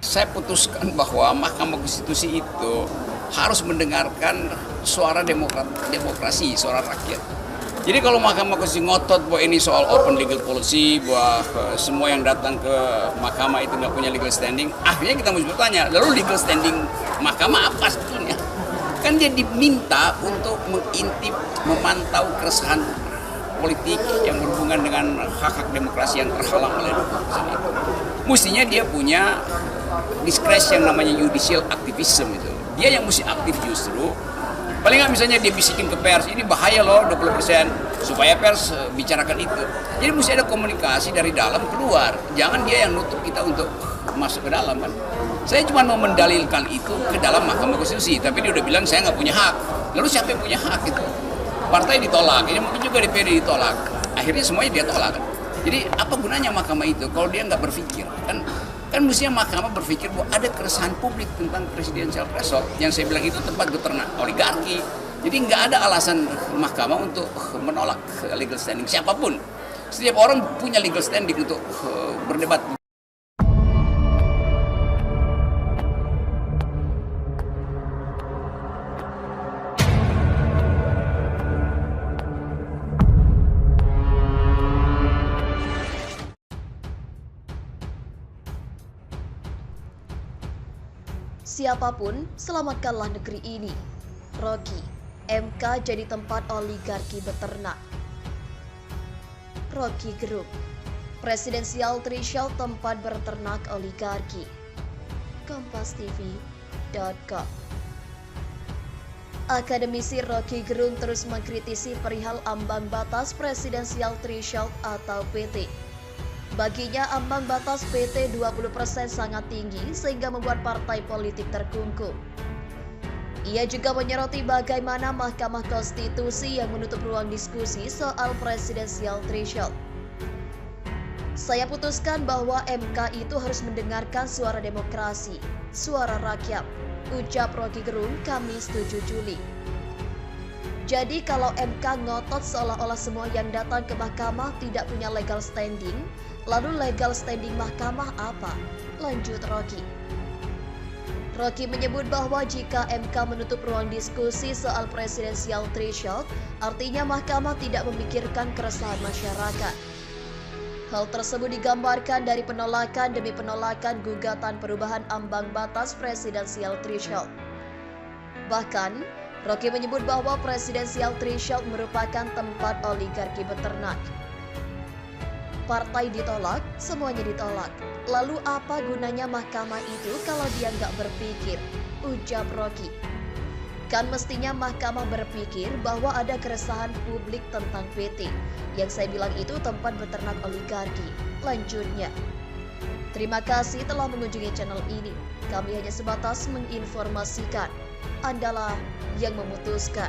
saya putuskan bahwa Mahkamah Konstitusi itu harus mendengarkan suara demokrasi, suara rakyat. Jadi kalau Mahkamah Konstitusi ngotot bahwa ini soal open legal policy, bahwa semua yang datang ke Mahkamah itu nggak punya legal standing, akhirnya kita mesti bertanya, lalu legal standing Mahkamah apa sebetulnya? Kan dia diminta untuk mengintip, memantau keresahan politik yang berhubungan dengan hak-hak demokrasi yang terhalang oleh keputusan itu. Mestinya dia punya diskresi yang namanya judicial activism itu. Dia yang mesti aktif justru. Paling nggak misalnya dia bisikin ke pers, ini bahaya loh 20%, supaya pers bicarakan itu. Jadi mesti ada komunikasi dari dalam keluar. Jangan dia yang nutup kita untuk masuk ke dalam kan. Saya cuma mau mendalilkan itu ke dalam Mahkamah Konstitusi, tapi dia udah bilang saya nggak punya hak. Lalu siapa yang punya hak itu? Partai ditolak, ini mungkin juga DPD ditolak. Akhirnya semuanya dia tolak kan. Jadi apa gunanya mahkamah itu kalau dia nggak berpikir kan mestinya mahkamah berpikir bahwa ada keresahan publik tentang presidensial threshold. Yang saya bilang itu tempat beternak oligarki. Jadi nggak ada alasan mahkamah untuk menolak legal standing siapapun. Setiap orang punya legal standing untuk berdebat. Siapapun, selamatkanlah negeri ini. Rocky, MK jadi tempat oligarki beternak. Rocky Gerung, Presidensial Threshold tempat beternak oligarki. KompasTV.com. Akademisi Rocky Gerung terus mengkritisi perihal ambang batas Presidensial Threshold atau PT. Baginya ambang batas PT 20% sangat tinggi sehingga membuat partai politik terkungkung. Ia juga menyoroti bagaimana Mahkamah Konstitusi yang menutup ruang diskusi soal presidensial threshold. Saya putuskan bahwa MK itu harus mendengarkan suara demokrasi, suara rakyat, ucap Rocky Gerung Kamis 7 Juli. Jadi kalau MK ngotot seolah-olah semua yang datang ke mahkamah tidak punya legal standing, lalu legal standing mahkamah apa? Lanjut Rocky. Rocky menyebut bahwa jika MK menutup ruang diskusi soal presidensial threshold, artinya mahkamah tidak memikirkan keresahan masyarakat. Hal tersebut digambarkan dari penolakan demi penolakan gugatan perubahan ambang batas presidensial threshold. Bahkan, Rocky menyebut bahwa presidensial threshold merupakan tempat oligarki beternak. Partai ditolak, semuanya ditolak. Lalu apa gunanya mahkamah itu kalau dia nggak berpikir? Ucap Rocky. Kan mestinya mahkamah berpikir bahwa ada keresahan publik tentang PT. Yang saya bilang itu tempat beternak oligarki. Lanjutnya. Terima kasih telah mengunjungi channel ini. Kami hanya sebatas menginformasikan. Andalah yang memutuskan.